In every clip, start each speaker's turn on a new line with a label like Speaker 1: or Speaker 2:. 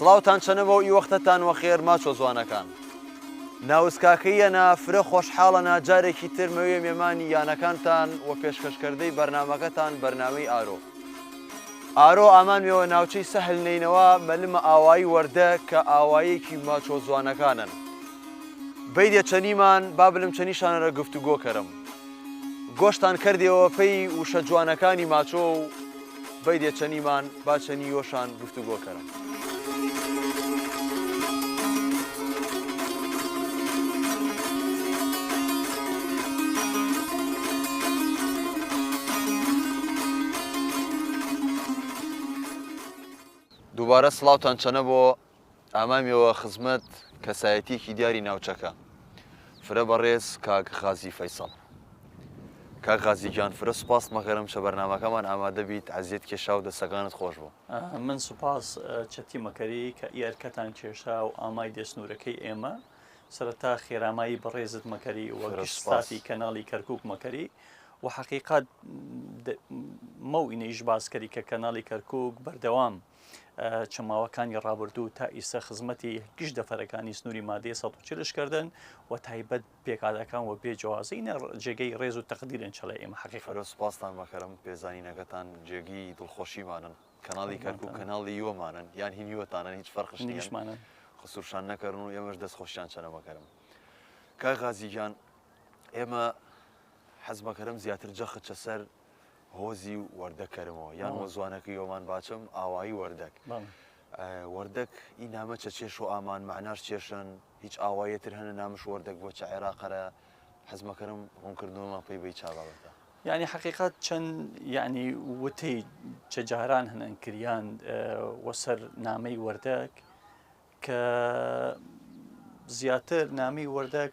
Speaker 1: سڵاوتان چەنەوە ئی وەختەتان وەخێر ماچۆ جوانەکان ناوسکاکەیەنە فرە خۆشحاڵەنە جارێکی ترمەوێ مێمانی یانەکانتان و پێشکەشکردەی بەرنامەکەتان بەرنامەی ئارۆ ئامانوێەوە ناوچەی سەهلنینەوە مەلمە ئاوایی وەردە کە ئاوایەکی ماچۆ جوانەکانن بەیدێ چەنیمان با بلم چەنیشانەرە گفتوگۆ کەرم گۆشتان کردێەوە پێی وشە جوانەکانی ماچۆ و بەیدێ چەنیمان با چەنی یۆشان گفتوگۆ کەرم دووبارە سڵاوتان چەنە بۆ ئامامیەوە خزمەت کەسایەتیەکی دیاری ناوچەکە فرە بەڕێز کاک غازی فەیسەڵ کاک غازی گیان فرە سوپاس مەکەرم چە بەرنامەکەمان ئامادە بیت عەزیەت کێشا و دەسەکانت خۆش بوو
Speaker 2: من سوپاس چەتی مەکەری کە ئیارکەتان کێشا و ئامای دەستنوورەکەی ئێمە سەرەتا خێرامایی بەڕێزت مەکەری و گشتاتی کەناڵی کەرکووک مەکەری و حەقیقەت مەوئینەیش باسکەری کە کەناڵی کەرکووک بەردەوام چەماوەکانی ڕابردوو تا ئیسە خزمەتی گشت دەفەرەکانی سنووری مادەی ١٤٠کردن و تایبەت پێکاتەکان و بێجوازینە جێگەی ڕێز و تەقدیرن چڵێ ئێمە حەقیقەت
Speaker 1: سوپاستان مەکەرم پێزانینەکەتان جێگی دڵخۆشیمانن کەناڵی کەرکووک کەناڵی یۆمانن یان هین یۆتانن هیچ فەرقش
Speaker 2: نیشمانن
Speaker 1: خسوورشان نەکەن و ئێمەش دەستخۆشیان چەنە مەکەرم کاک غازی گیان ئێمە حەز مەکەرم زیاتر جەخت سەر هۆزی وەردەکەرمەوە یان وەزوانەکە یۆمان باچم ئاوایی وەردەک وەردەک ئی نامە چە چێش و ئامان معناش چێشن هیچ ئاوایەتر هەنە نامش وەردەک بۆ چە عێراقەرە حەز مەکەرم ڕوونکردنەوەمان پێی بەی چاوەتە
Speaker 2: یعنی حقیقت چەند یعنی وتەی چە جاران هەنەن کریان وەسەر نامەی وەردەک کە زیاتر نامی وەردەک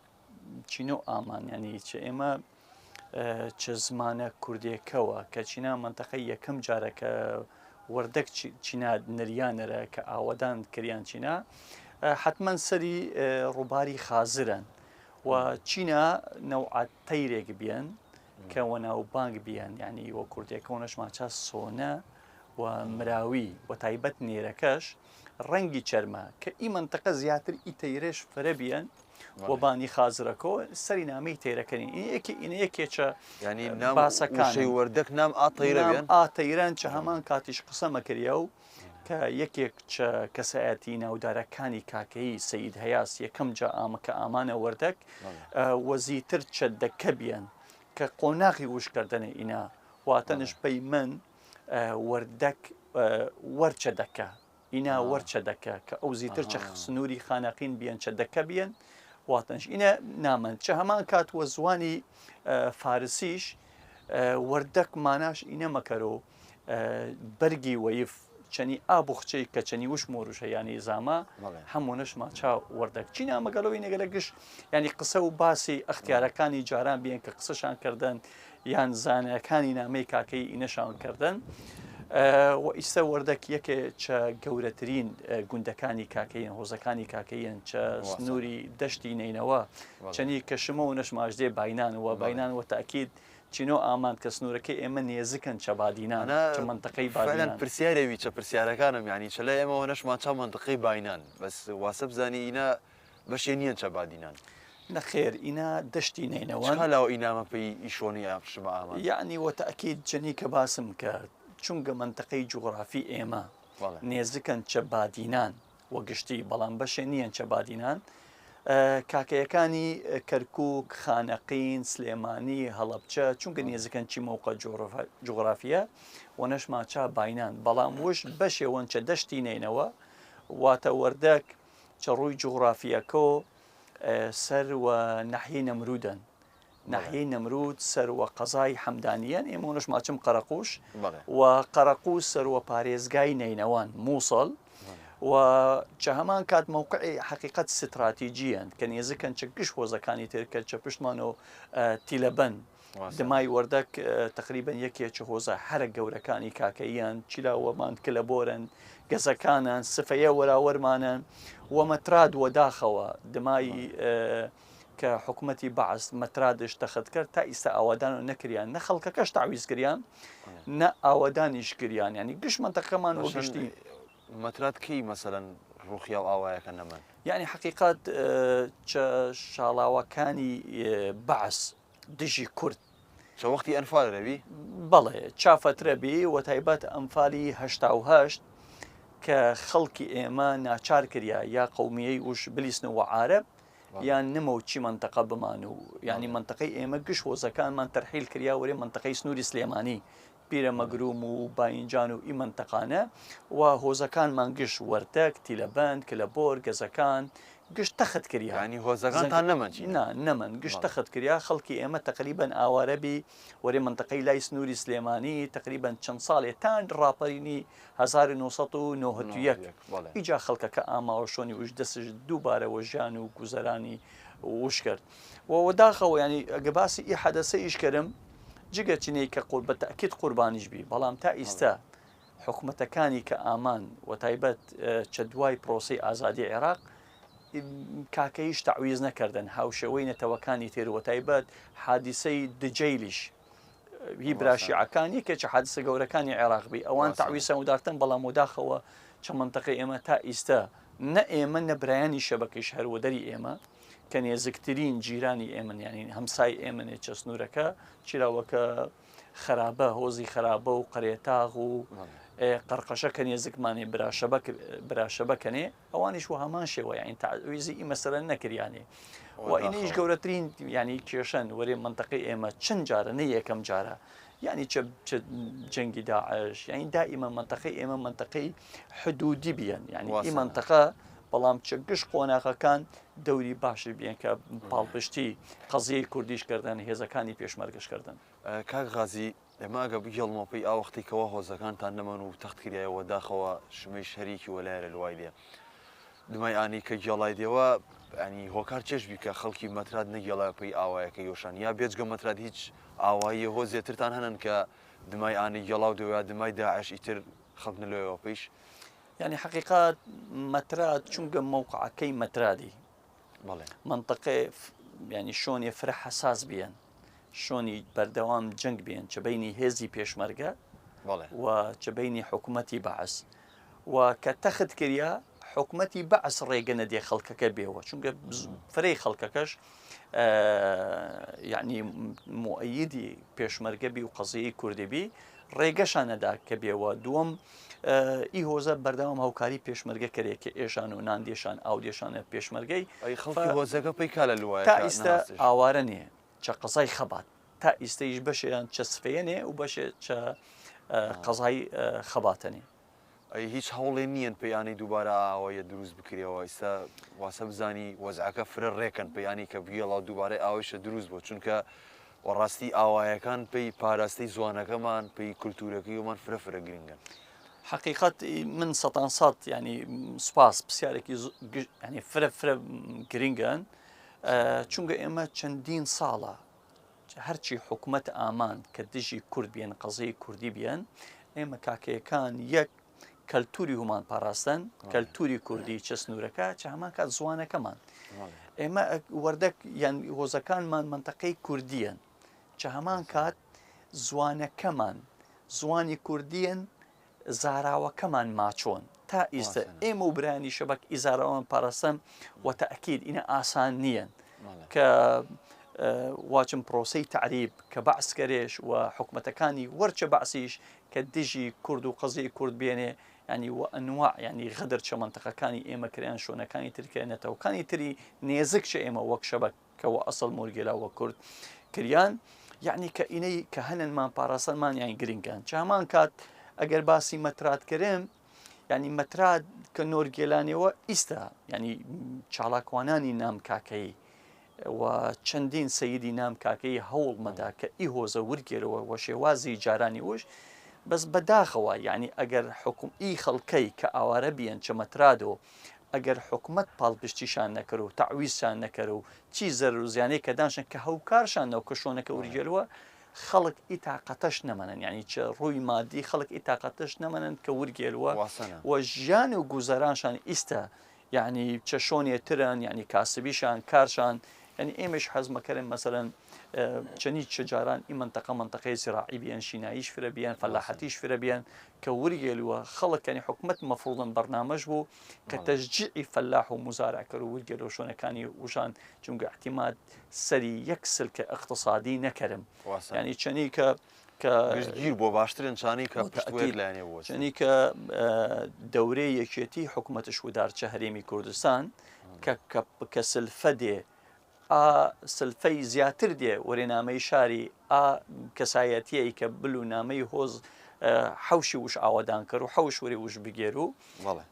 Speaker 2: چینۆ ئامان ینی چ ئێمە چ زمانە کوردیەکەوە کە چینا منتەقەی یەکەم جارەکە وەردەک چینا نریانەرە کە ئاوەدان کریان چینا حتمما سەری ڕووباری خازرن و چینا نەوعات تەیرێک بیان کە وەناوبانگ بیان یعنی وە کوردیەکەونەش ماچە سۆنە و مراوی و تایبەت نێرەکەش ڕەنگی چەرمە کە ئی منتەقە زیاتر ئی تەیرێش فرە بیان وەبانی خازرەکەەوە سەری نامەی تێرەکەنی یەکێکە
Speaker 1: ینی باسەکانی وەردەک نام
Speaker 2: ئاتەیران چە هەمان کاتیش قسە مەکریا و کە یەکێک کەسایەتی ناودارەکانی کاکەی سەید هەیاس یەکەم جا ئامەکە ئامانە وەردەک وەزیتر چە دەکە بیان کە قۆناغی وشکردنە ئینا واتەنش پەی من وەردەک وەرچە دەکە ئینا وەرچە دەکە کە ئەو زیتر چە سنووری خانەقین بیان چە دەکە بیان واتەنش ئینە نامن چە هەمان کات وە زوانی فارسیش وەردەک ماناش ئینە مەکەرۆ بەرگی وەیف چەنی ئابوخچەی کە چەنی وش مۆروشە ینی زاما هەمونەش ماچا وەردەک چینا مەگەڵەوەی نەگەلە گشت ینی قسە و باسی ئەختیارەکانی جاران بیان کە قسەشان کردن یان زانەکانی نامەی کاکەی ئینەشان کردن و ئیستا وەردەک یەکێ چە گەورەترین گوندەکانی کاکەیان هۆزەکانی کاکەیان چە سنووری دەشتی نینەوە چەنی کەشمە و نەشماژدێ باینان و باینان و تاکید چینۆ ئامان کە سنوورەکەی ئێمە نێزکن چە بادینان چە منتەقەی بادینان
Speaker 1: پرسیارەوی چە پرسیارەکانم ینی چە لە ئێمەوە نەشمان چا منتەقەی باینان بەس واسە بزانی ئینە بەشێ نییە چە بادینان
Speaker 2: نەخێر ئینا دەشتی نینەوە
Speaker 1: لاو ئینامە پێی ئیشۆنی ئاپشمە ئامان
Speaker 2: یعنی وە تاکید چەنی کە باسم کرد چونکە منتەقەی جوغرافی ئێمە نێزکەن چە بادینان وە گشتی بەڵام بەشێ نییەن چە بادینان کاکەیەکانی کەرکووک خانەقین سلێمانی هەڵەبچە چونکە نێزەکەن چی مەوقع جوغرافیە و نەشماچا باینان بەڵام وش بەشێوەن چە دەشتی نینەوە واتە وەردەک چە ڕووی جوغرافیەکە سەر وە نەحیی نەمرودن ناحیەی نەمرود سەر وە قەزای حەمدانیان ئێمەونەش ماچم قەرەقوش و قەرەقوس سەر وە پارێزگای نینەوان مووسڵ و چە هەمان کات مووقعی حقیقەت استراتیجیان کە نێزەکەن چە گشت هۆزەکانی ترکە چە پشتمانەوە تیلەبەن دمای وەردەک تقریبن یەکێک هۆزە هەرە گەورەکانی کاکەیان چیلاوەمان کلەبۆرن گەزەکانان سفەیە وەراوەرمانن وەمەتراد وەداخەوە دمای کە حکوومەتی بەعس مەترادش دەخت کرد تا ئیستا ئاوادان و نەکریان نە خەڵکەکەش تاویز کریان نە ئاوادانیش کریان ینی گشت منتەقەمان وە گشتی
Speaker 1: مەتراد کەی مەسەلەن ڕوخیا و ئاوایەکە نەمەن
Speaker 2: یعنی حقیقت شاڵاوەکانی بەعس دژی کورد
Speaker 1: چە وەختی ئەنفال دەبی
Speaker 2: بەڵێ چافترەبی و تایبەت ئەمفالی هەشتا کە خەڵکی ئێمە ناچار کردیا یا قومیەی وش بلیسنەوە عارب یان نمە و چی منتەقە بمان و ینی منتەقەی ئێمە گشت هۆزەکانمان تەرحیل کریا وەرێ منتەقەی سنووری سلێمانی پیرە مەگروم و باینجان و ئی منتەقانە و هۆزەکانمان گشت وەردەک تیلەبند کلەبۆر گەزەکان گشت تەخت کریا
Speaker 1: ینی هۆزەکانتان نەمەچی
Speaker 2: نەمن گشت تەخت کریا خەڵکی ئێمە تقریبان ئاوارەبی وەرێ منتەقەی لای سنووری سلێمانی تقریبان چەند ساڵێ تان ڕاپەرینی 1991 ئیجا خەڵکەکە ئاماوە شۆنی وش دەستش دووبارەوە ژیان و گوزەرانی وش کرد وەداخەوە ینی ئەگە باسی ئی حەدەسە ئیشکردم جگە چینەی کە بە تەکید قوربانیش بی بەڵام تا ئیستا حکومەتەکانی کە ئامان و تایبەت چە دوای پرۆسی ئازادی عێراق کاکەیش تعویز نەکردن هاوشەوەی نەتەوەکانی تێرەوە تایبەت حادیسەی دجەیلیش هی براشیعەکانی کە چه حادسە گەورەکانی عێراق بی ئەوان تعویسە ودارتن بەڵام وداخەوە چە منتەقەی ئێمە تا ئیستا نە ئێمە نەبرایانی شەبەکەیش هەروەدەری ئێمە کە نێزکترین جیرانی ئێمن ینی هەمسای ئێمنێ چە سنوورەکە چیراوەکە خراپە هۆزی خراپە و قرێتاغ و قەرقەشە کە نێزکمانی براشەبەکەنێ ئەوانیش و هەمان شێوە یان تعویزی ئی مەسەلە نەکریانێ و ئینەیش گەورەترین ینی کێشەن وەرێ منتەقەی ئێمە چەند جارە نە یەکەم جارە ینی جەنگی داعش یعنی دائیمە منتەقەی ئێمە منتەقەی حدودی بیان یعنی ئی منتەقە بەڵام چ گشت قۆناغەکان دەوری باشی بیان کە پاڵپشتی قەزیەی کوردیشکردن هێزەکانی پێشمەرگەشکردن
Speaker 1: کاک غازی ئێمە ئەگە بگەڵمەپەی ئاوەختێکەوە هۆزەکانتان نەمەن و تەختکریایەوە داخەوە شمەی شەریکی وەلایە لەوای لێ دمای ئانی کە گێڵای دێوە ئەنی هۆکار چێشبی کە خەڵکی مەتراد نەگەڵایپەی ئاوایەکە یۆشان یا بێجگە مەتراد هیچ ئاوایی هۆزێترتان هەنن کە دمای ئانی گەڵاو دەوە دمای داعش ئیتر خەڵک نەلەوەوە پێیش
Speaker 2: يعني حقيقة متراد چونکە موقعەکەی مەترادی منطقه يعني شلون يفرح حساس بيان شلون بردوام جنگ بيان چبيني هزي پێشمەرگە و چبيني حكومتي بعث وكتخذ كريا حكومتي بعث ريغنا دي خلقك بيوا چونکە فري خلقكش يعني مؤيدي پێشمەرگە بي وقضيه كردي بي ڕێگەشانەدا کە بێەوە دووەم ئی هۆزە بەردەوام هاوکاری پێشمەرگە کرێت کە ئێشان و ناندێشان ئاودێشانە پێشمەرگەی
Speaker 1: خەڵکی هۆزەکە پێی کا لە لوایە
Speaker 2: تا ئیستا ئاوارە نیە چە قەزای خەبات تا ئیستەیش بەشیان چە سفەیەنێ و بەشێ چە قەزای خەباتەنێ
Speaker 1: ئەی هیچ هەوڵێ نییەن پەیانی دووبارە ئاوایە دروست بکرێەوە ئێستا واسە بزانی وەزعەکە فرە ڕێکن پەیانی کە بگێڵاو دووبارەی ئاویشە دروست بۆ چونکە وەڕاستی ئاوایەکان پێی پاراستەی زوانەکەمان پێی کولتورەکەی ومان فرە گرنگن
Speaker 2: حقیقت من سەتان سەد ینی سوپاس پرسیارێکی ینی فرە گرنگن چونکە ئێمە چەندین ساڵە هەرچی حکوومەت ئامان کە دژی کورد بیان قەزەی کوردی بیان ئێمە کاکەیەکان یەک کەلتوری هومان پاراستن کەلتوری کوردی چە سنوورەکە چە هەمان کات زوانەکەمان ئێمە وەردەک یان هۆزەکانمان منتەقەی کوردیان چە هەمان کات زوانەکەمان زوانی کوردیان زاراوەکەمان ماچۆن تا ئیستا ئێمە و برانی شەبک ئیزاراوان پاراستن و تەئکید ئینە ئاسان نییە کە واچم پرۆسەی تعریب کە بەعسکەرێش و حکومەتەکانی وەرچە بەعسیش کە دژی کورد و قەزەی کورد بێنێ ینی و ئەنواع ینی غەدر چە منتەقەکانی ئێمە کریان شوێنەکانی ترکێنێتەوەکانی تری نێزک چە ئێمە وەک شەبکەوە ئەسڵ مورگێلاوە کورد کریان یعنی کە ئینەی کە هەننمان پاراستنمان یان گرنگان چ هەمان کات ئەگەر باسی مەترادکردم ینی مەتراد کە نۆرگێلانەوە ئیستا ینی چاڵاکوانانی نام کاکەی و چەندین سەیدی نام کاکەی هەوڵ مەدا کە ئی هۆزە ورگێرەوە وە شێوازی جارانی وش بەس بەداخەوە یعنی ئەگەر حکوم ئی خەڵکەی کە ئاوارە بیان چە مەترادۆ ئەگەر حکومت پاڵپشتیشان نەکەر و تعویزشان نەکەر و چی زەر و زیانەی کە داشن کە هەوکارشانەوە کە شۆنەکە ورگێرەوە خەڵک ئی تااقەتەش نەمەنن ینی چ ڕووی مادی خەڵک ئی تااقەتەش نەمەنن کە ورگێلوە و ژیان و گوزەرانشان ئیستا یعنی چە شۆنێترن یعنی کاسبیشان کارشان ینی ئێمەش حەزمەکەرن مەسەرەن چەنی چجاران ئی منطقەی زراعی بیان شیناییش فرە بیان فەلاحەتیش فرە بیان کە وریگەلووە خەڵکانی حکومت مەفروڵن بەرنامەش بوو کە تەشجیعی فەلاح و مزارعکە و وریگەلۆ شوێنەکانی وشان چونکە احتیماد سەری یەک سلکە اقتصادی نەکەرم ینی چەنی کە
Speaker 1: گیر بۆ باشترن چانی کە پشتوێر لایەنێ بووە
Speaker 2: چەنی کە دەورەی یەکێتی حکومەتە شودارچە هەرێمی کوردستان کە سلفە دێ سلفەی زیاتر دێ وەرێنامەی شاری کەسایەتیەی کە بلوونامەی هۆز حوشی وش ئاوادان کرد و حوش وەری وش بگێر و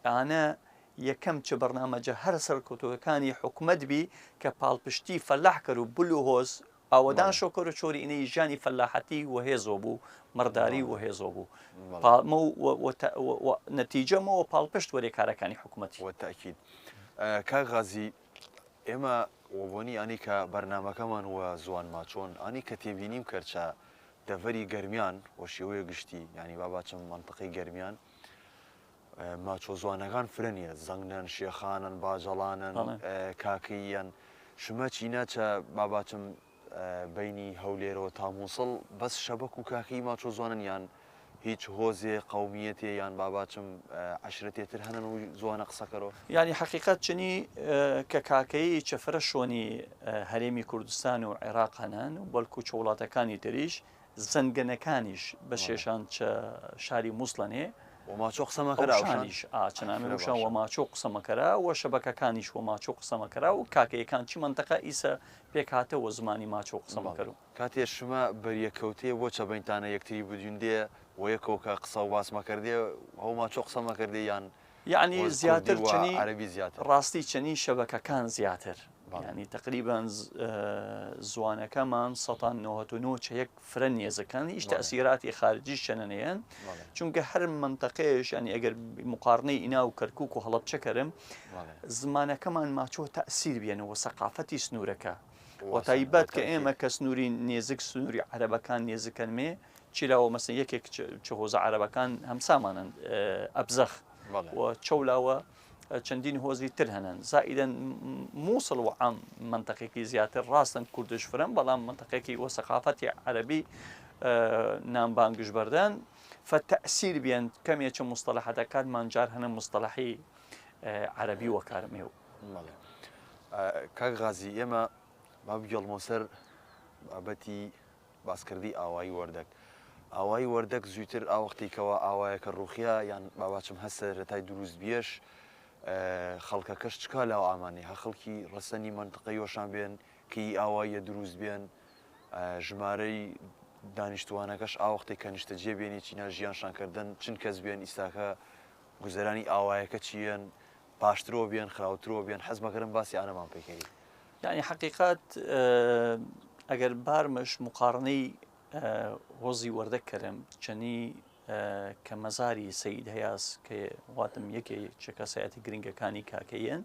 Speaker 2: ئانە یەکەم چ بەرنامەجە هەر سەرکەوتوەکانی حکومت بی کە پاڵپشتی فەلاح کرد و بلو هۆز ئاوەدان شۆکەر و چۆری ئینەی ژانی فەلاحەتی وهێزۆ بوو مەرداری وهێزۆ بوو نەتیجەمەوە پاڵپشت وەرێ کارەکانی حکوومەتی
Speaker 1: وەتاکید کاک غازی ئێمە وەبوونی ئەنی کە بەرنمەکەمان وە زوان ماچۆن ئەنی کە تێبینیم کەرچە دەڤەری گەرمیان وە شێوەیە گشتی ینی باباچم منطقەی گەرمیان ماچۆ زوانەکان فرەنیە زەنگنن شێخانن باجەڵانن کاکەیەن شمە چینە چە باباچم بینی هەولێرەوە تامووسڵ بەس شەبەک و کاکەی ماچۆ زوانن یان هیچ هۆزێ قومیەتێ یان باباچم عشرەتێتر هەنن و زوانە قسەکەەوە
Speaker 2: ینی حقیقت چنی کە کاکەی چەفرە شۆنی هەرێمی کوردستان و عێراق هەنان و بەڵکو چە وڵاتەکانی تریش زەنگەنەکانیش بە شێشان شاری مووسڵەنێ
Speaker 1: وماچۆ قسەمەکەراوشانیش
Speaker 2: چنامێشان وەماچۆ قسەمەکەرا و شەبەکەکانیش وەماچۆ قسەمەکەرا و کاکەیەکان چی منتەقە ئیسە پێکهاتەوە زمانی ماچۆ قسەمەکەر و
Speaker 1: کاتێ شمە بەریەکەوتێ بۆ چەبەینتانە یەکتری بجوندێ وەیەکەوە کە قسە و باسمەکردێ هەو ماچۆ قسەمەکردێ یان
Speaker 2: یعنی زیاتر چنی
Speaker 1: عەربی زیاتر
Speaker 2: ڕاستی چنی شەبەکەکان زیاتر ینی تقریبان زوانەکەمان 1990 یەک فرە نێزەکان هیچ تەسیراتی خارجی شەنەنەیەن چونکە هەر منتەقەیەش ینی ئەگەر مقارنەی ئینا و کەرکووک و هەڵەبچەکەرم زمانەکەمان ماچۆ تەسیر بێنەوە سەقافەتی سنوورەکە وتایبەت کە ئێمە کە سنووری نێزک سنووری عەرەبەکان نێزەکەنمێ چیلاوە مەسن یەکێک چ هۆزە عەرەبەکان هەمسامانن ئەبزەخ و چەولاوە چەندین هۆزی تر هەنن زائیدەن مووسڵ و عام منتەقێکی زیاتر ڕاستن کوردش فرن بەڵام منتەقێکی وە سەقافەتی عەرەبی نامبانگش بەردەن فەتەسیر بێن کەمێکە مستەلەحەتەکانمان جار هەنە مستەلەحی عەرەبی وەکارمێ و
Speaker 1: کاک غازی ئێمە با بگەڵمۆ سەر بابەتی باسکردی ئاوایی وەردەک ئاوایی وەردەک زووتر ئاوەختێکەوە ئاوایەکە ڕوخیا یان باباچم هەسە ڕێتای دروست بیەش خەڵکەکەش چکا لاو ئامانێ هە خەڵکی ڕەسەنی منتقەی وەشان بێن کەی ئاواییە دروست بێن ژمارەی دانیشتوانەکەش ئاوەختێک کە نیشتە جێبێنی چینە ژیانشانکردن چند کەس بێن ئیساکە گوزەرانی ئاوایەکە چیەن پاشترۆ بێن خراوترۆ بێن حەزمەکەرم باسی ئانەمان پێکەی
Speaker 2: یعنی حقیقت ئەگەر بارمش مقارنەی هۆزی وەردەک کەرم چەنی کە مەزاری سەید هەیاس کە واتم یەکێ چە کەسایەتی گرنگەکانی کاکەیەن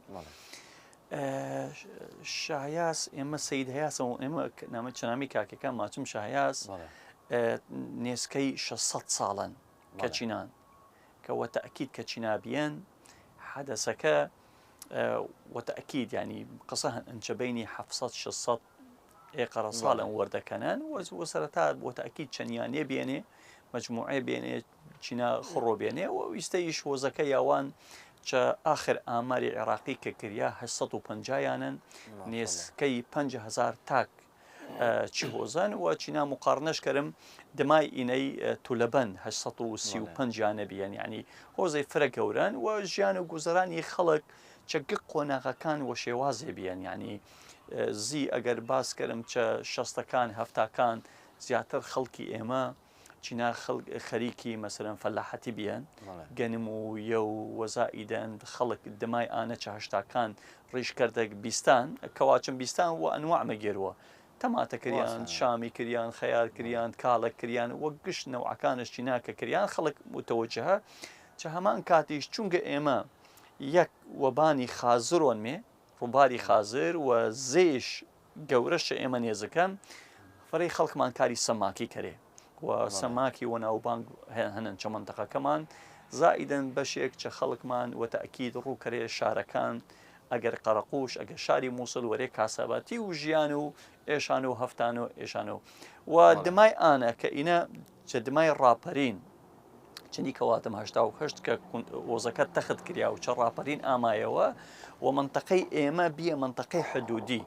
Speaker 2: شایاس ئێمە سەید هەیاسەوە ئێمە نامە چنامی کاکەکان ماچم شایاس نێسکەی 600 ساڵن کە چینان کە وەتەئکید کە چینابیەن حەدەسەکە وەتەئکید ینی قسە ئەنچە بینی 700 ئێقەرە ساڵن وەردەکەنن وە سەرەتا وەتەئکید چەندیانێ بێنێ مجموعێ بێنێ چینا خڕۆ بێنێ و ویستەیش هۆزەکە یاوان چە ئاخر ئاماری عێراقی کە کریا 850یانن نێسکەی 5,000 تاک چی هۆزن و چینا مقارنەش کەرم دمای ئینەی تولەبەن 835یانە بیان یعنی هۆزەی فرە گەورن و ژیان و گوزەرانی خەڵک چەگە قۆناغەکان وە شێوازێ بیان یعنی زی ئەگەر باس کەرم چە شەستەکان هەفتاکان زیاتر خەڵکی ئێمە چینا خەریکی مەسەرەن فەلاحەتی بیان گەنم و یە و وەزائیدەن خەڵک دمای ئانە چە هەشتاکان ڕیشکردێک بیستان کەواچم بیستان و ئەنواع مەگێرەوە تەماتە کریان شامی کریان خەیار کریان کاڵک کریان وە گشت نەوعەکانش چیناکە کریان خەڵک متەوەجهە چە هەمان کاتیش چونکە ئێمە یەک وەبانی خازرۆن مێ ڕووباری خازر و زێش گەورەشە ئێمە نێزەکەم فەرەی خەڵکمان کاری سەماکی کەرێ و سەماکی وە ناوبانگ هەنن چە منتەقەکەمان زائیدەن بەشێک چە خەڵکمان وەتەئکید ڕووکەرێ شارەکان ئەگەر قەرەقوش ئەگەر شاری مووسڵ وەرێ کاسەباتی و ژیان و ئێشان و هەفتان و ئێشان و دمای ئانە کە ئینە چە دمای ڕاپەرین چنی کەواتم هەشتا و هەشت کە وۆزەکە تەخت کریا و چە ڕاپەرین ئامایەوە و منتەقەی ئێمە بیە منتەقەی حدودی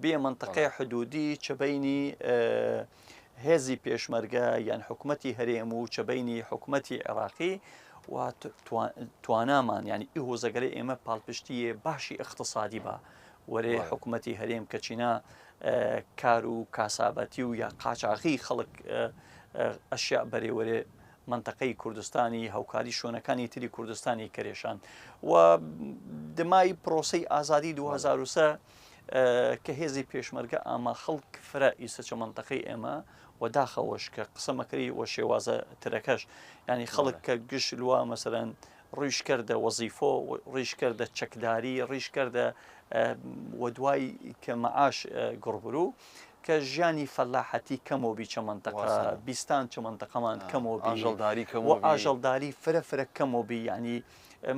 Speaker 2: بێ منتەقەی حدودی چە بەینی هێزی پێشمەرگە یان حکوومەتی هەرێم و چە بەینی حکوومەتی عێراقی و توانامان ینی ئی هۆزەگەری ئێمە پاڵپشتیە باشی اقتصادی بە وەرێ حکوومەتی هەرێم کە چینە کار و کاسابەتی و یا قاچاقی خەڵک ئەشیا بەرێوەرێ منتەقەی کوردستانی هەوکاری شوێنەکانی تری کوردستانی کەرێشان و دمای پرۆسەی ئازادی 2003 کە هێزی پێشمەرگە ئاما خەڵک فرە ئیسەچە منتەقەی ئێمە و داخەوەش کە قسەمەکەی وە شێوازە ترەکەش ینی خەڵک کە گشت لووە مەسەرەن ڕیشکردە وەزیفۆ ڕیشکردە چەکداری ڕیشکردە و دوای کە مەعاش گڕبرو کە ژیانی فەلاحەتی کەمەوەبی چە منتەقە بیستان چە منتەقەمان کەمەوەبی ئاژەڵداری فرە فرە کەمەوەبی ینی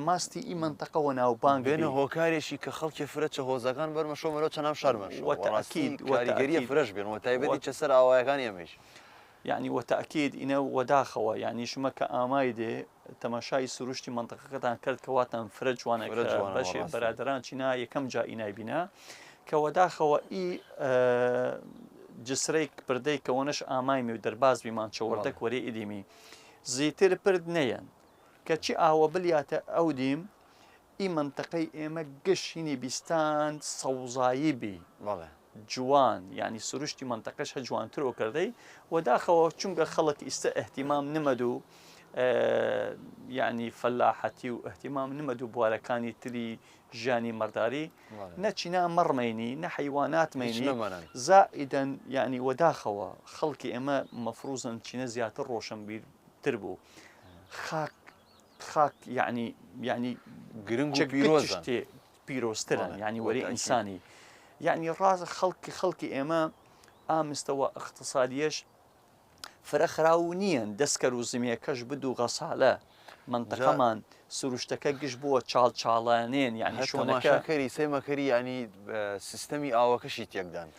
Speaker 2: ماستی ئی منتەقەوە ناوبانگ
Speaker 1: بێنە هۆکارێکی کە خەڵکی فرە چە هۆزەکان بەرمەشۆمەرەوە چەنام شەرمەش وەتاکیدگەریە فرەش بێن و تایبەتی چەسەر ئاوایەکان ئێمەش
Speaker 2: یعنی وەتاکید ئینە وەداخەوە یعنی شمە کە ئامای دێ تەماشای سروشتی منتەقەکەتان کرد کەواتان فرە جوانەکە بەشێ بەرادەران چینا یەکەم جا ئینای بینە کە وەداخەوە ئی جسرەی پردەی کەوەنش ئامایمی و دەرباز بیمان چەوەردەک وەرێ ئیدیمی زیتر پرد نەیەن کە چی ئاوە بلیاتە ئەو دیم ئی منتەقەی ئێمە گشتینی بیستان سەوزایی بی جوان ینی سروشتی منتەقەش هە جوانترۆ کردەی و داخەوە چونکە خەڵک ئیستا احتیمام نمەد و ینی فەلاحەتی و احتیمام نمەد و بوارەکانی تری ژیانی مەرداری نەچینا مەڕمەینی نە حیواناتمەینی زائیدەن ینی وەداخەوە خەڵکی ئێمە مەفروزن چینە زیاتر ڕۆشنبیرتر بوو خاک ینی
Speaker 1: گرنگ
Speaker 2: پیرۆسترن ینی وەرێ ئینسانی یعنی ڕاز خەڵکی ئێمە ئامستەوە اقتصادیەش فرەخراو نییەن دەستکە و زمیەکەش بدو غەسالە منتەقەمان سروشتەکە گشت بووە چاڵچاڵانێن یعنی
Speaker 1: شۆنەکەکەری سێمەکەری ینی سیستەمی ئاوەکەشی تێکدان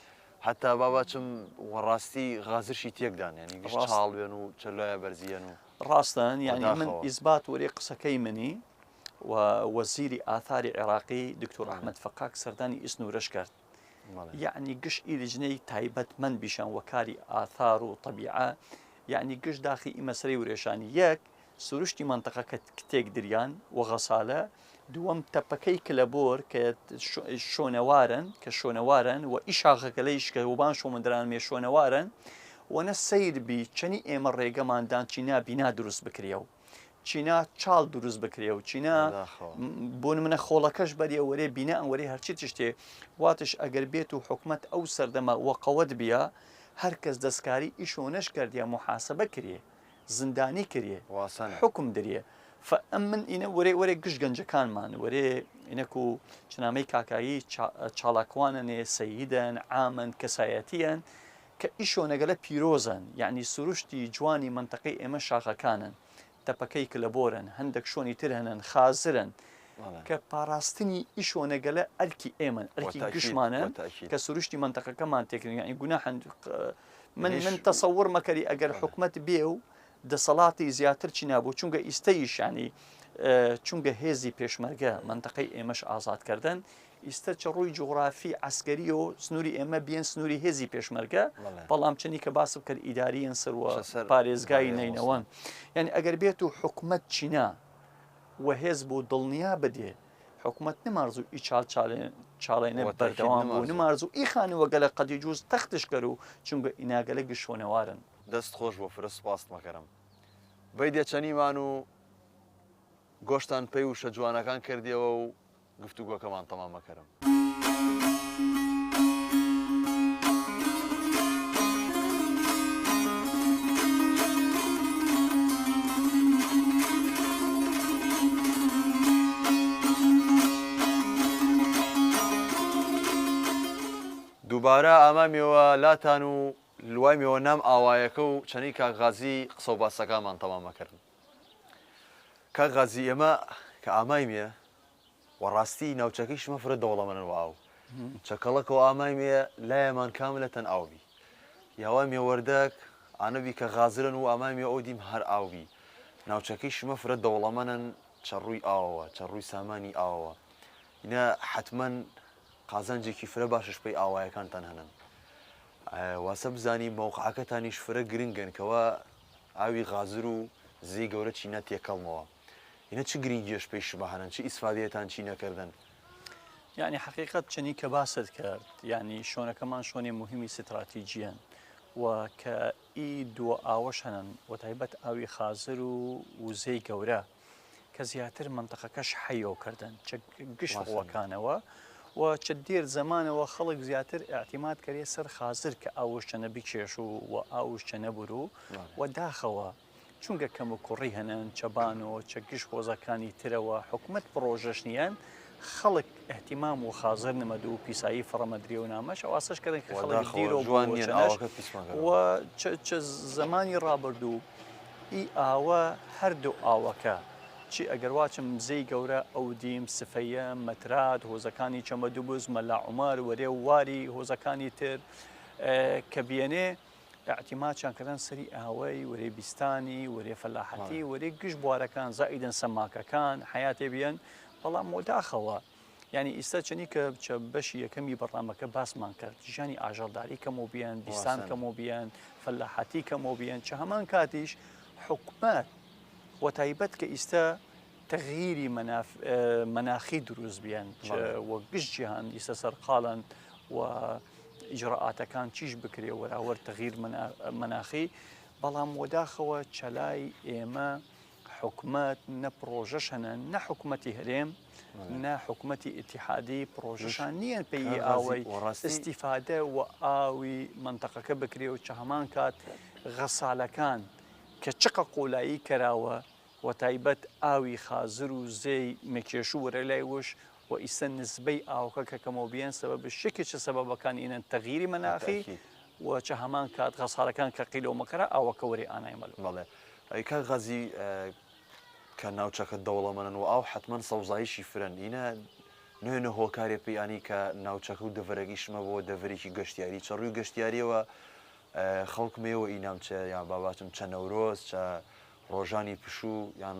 Speaker 1: حتا باباچم وەڕاستی غازرشی تێکدان ینی گشت چاڵێن و چلۆیە بەرزیەن و
Speaker 2: ڕاستن یعنی من ئیزبات وەرێ قسەکەی منی و وەزیری ئاثاری عێراقی دکتۆر ئەحمەد فەقاک سەردانی ئیسنوورەش کرد یعنی گشت ئیلیژنەی تایبەتمەند بیشان وەکاری ئاثار و طەبیعە یعنی گشت داخی ئی مەسەرەی وێشانی یەک سروشتی منتەقەکە کتێک دریان و غەسالە دووەم تەپەکەی کلەبۆر کە شۆنەوارن و ئیشاغەکە لەیش کە وبان شۆمەندران مێ شۆنەوارن وەنە سەیربی چەنی ئێمە ڕێگەماندان چینا بینا دروست بکرێ و چینا چاڵ دروست بکرێ و چینا بۆ منە خۆڵەکەش بەریە وەرێ بینا ئەم وەرێ هەرچی تشتێ واتش ئەگەر بێت و حکومت ئەو سەردەما وەقەوەت بیا هەر کەس دەستکاری ئیشۆنەش کردیا محاسبە کرێ زندانی کرێ حکم دریە فەم من ئینە وەرێ گشت گەنجەکانمان وەرێ ئینەک و چنامەی کاکایی چاڵاکوانەنێ سەیدەن ئامن کەسایەتیان کە ئیشۆنەگەلە پیرۆزن یعنی سروشتی جوانی منتەقەی ئێمە شاخەکانن تەپەکەی کلەبۆرن هەندێک شۆنی تر هەنن خازرن کە پاراستنی ئیشۆنەگەلە ئەرکی ئێمن ئەرکی گشتمانە کە سروشتی منتەقەکەمان تێکردن یعنی گونا من تەسەور مەکەری ئەگەر حکومت بێ و دەسەڵاتی زیاتر چی نابوو چونکە ئیستەیشانی چونکە هێزی پێشمەرگە منتەقەی ئێمەش ئازادکردن ئیستا چە ڕووی جغرافی عسکەری و سنووری ئێمە بێن سنووری هێزی پێشمەرگە بەڵام چنی کە باس بکرد ئیداریەن سەروە پارێزگای نینەوەن یعنی ئەگەر بێت و حکومت چینا و هێز بۆ دڵنیا بدێ حکومت نمارزوو ئی چاڵێنە بەردەوام بوو نمارزوو ئی خانووەگەلە قەدی جووز تەختش کەر و چونکە ئیناگەلە گشتۆنەوارن
Speaker 1: دەست خۆش بۆ فرە سپاست مەکەرم بەی دێچەنیمان و گۆشتان پێی و شەجوانەکان کردیەوە و گفتوگۆکەمان تەمام مەکەرم دووبارە ئامامیەوە لاتان و لوایمیەوە نام ئاوایەکە و چەنەی کاغازی قسە و باسەکانمان تەمام مەکردن کاغازی ئێمە کە ئامایمیە وەڕاستی ناوچەکەیش مەفرە دەوڵەمەن و ئاو چەکەڵەکەەوە ئامایمێ لایەمان کاملەتەن ئاوبی یاوای مێوەردەك ئانەبی کە غازرن و ئامایمێ ئەو دیم هەر ئاوبی ناوچەکەیش مەفرە دەوڵەمەنن چەڕووی ئاوەوە چەڕووی سامانی ئاوەوە اینە حتمما قازانجێکی فرە باشش پێی ئاوایەکانتان هەنن واسە بزانی مەوقعەکەتانیش فرە گرنگن کەەوە ئاوی غازر و زی گەورە چینە تێکەڵمەوە اینە چ گرنگیش پێی شبە هەنن چی ئیسفادەتان چی نەکردن
Speaker 2: یعنی حقیقت چنی کە باست کرد یعنی شۆنەکەمان شۆنێ مهمی استراتیجیان و کە ئی دووە ئاوەش هەنن و تایبەت ئاوی خازر و وزەی گەورە کە زیاتر منتەقەکەش حەیەوە کردن چ گشت ڕوەکانەوە و چ دێر زمانەوە خەڵک زیاتر ئاعتیماد کردێ سەر خازر کە ئاوش چەنە بکێش و ئاوش چەنە بروو و داخەوە چونکە کەم و کوڕی هەنن چەبانەوە چە گشت خۆزەکانی ترەوە حکومت پرۆژەش نیان خەڵک احتیمام و خازر نەمەدو و پیسایی فڕەمەدرێ و نامەش ئەواسەش کردن کە خەڵک و چ زمانی ڕابردوو ئی ئاوە هەردوو ئاوەکە چی ئەگەر واچم زەی گەورە ئەو دیم سفەیە مەترات هۆزەکانی چەمەدوبوز مەلا عومار وەرێ و واری هۆزەکانی تر کە بێنێ اعتیمادیان کردن سەری ئاوەی وەرێ بیستانی وەرێ فەلاحەتی وەرێ گشت بوارەکان زائیدن سەماکەکان حیاتێ بیان بەڵام مۆداخەوە ینی ئیستا چنی کە بەشی یەکەمی بەڕامەکە باسمان کرد ژانی ئاژەڵداری کەمەوە بیان بیستان کەمەوە بیان فەلاحەتی کەمەوە بیان چە هەمان کاتیش حکومەت و تایبەت کە ئیستا تەغییری مەناخی دروست بیان وە گشت جیهان ئیستا سەرقاڵن و ئیجرعاتەکان چیش بکرێ وەراوەر تەغییر مەناخی بەڵام وەداخەوە چەلای ئێمە حکومەت نە پرۆژەش هەنە نە حکومەتی هەرێم نە حکومەتی ئیتیحادی پرۆژەشان نییە پێی ئاوەی ئیسیفادە و ئاوی منتەقەکە بکرێ و چە هەمان کات غەسالەکان کە چقە قۆلایی کەراوە و تایبەت ئاوی خازر و زەی مەکێش و وەرە لای وش و ئیسە نسبەی ئاوکە کە کەمەوە بیان سەبەب شێکێکە سەبەبەکان ئینەن تەغییری مەناخی و چە هەمان کات غەسالەکان کە قیلەوە مەکەرە ئاوەکە وەرێ ئانایمەل
Speaker 1: بەڵێ ئەیکە غەزی کە ناوچەکە دەوڵەمەن و ئاو حتمما سەوزاییشی فرەن ئینە نوێنە هۆکارێ پێیانی کە ناوچەکە و دەڤەرەگیشمە بۆ دەڤەرێکی گەشتیاری چڕووی گەشتیاریەوە خەڵکمەوە ئینام چە یان باباتم چە نەورۆز چە ڕۆژانی پشوو یان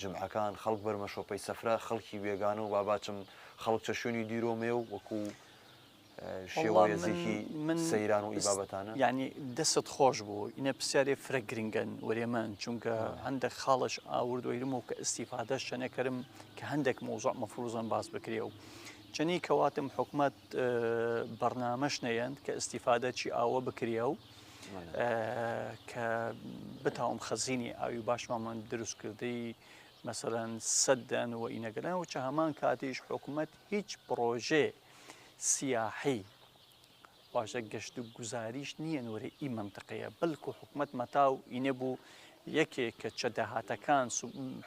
Speaker 1: جمعەکان خەڵک بەرمە شۆپەی سەفرە خەڵکی بێگانە و باباچم خەڵک چە شوێنی دیرۆمێ و وەکو شێوەیەزێکی سەیران و ئیبابەتانە
Speaker 2: ینی دەست خۆش بوو ئینە پرسیارێ فرە گرنگن وەرێمان چونکە هەندێک خاڵش ئاوردوێرمەوە کە ئیسیفادەش چەنەکەرم کە هەندێک مۆزوع مەفروزان باس بکرێ و چەنی کەواتم حکومەت بەرنامەش نەیەن کە ئیسیفادە چی ئاوە بکرێ و کە بتاوم خەزینی ئاوی باشمان دروستکردی مەسەرەن سەدەن و ئینەگەلان و چە هەمان کاتیش حکومەت هیچ پرۆژێ سیاحی باشە گەشت و گوزاریش نییە وەرە ئی منتەقەیە بەڵکو حکومەت مەتاو ئینە بوو یەکێک کە چە داهاتەکان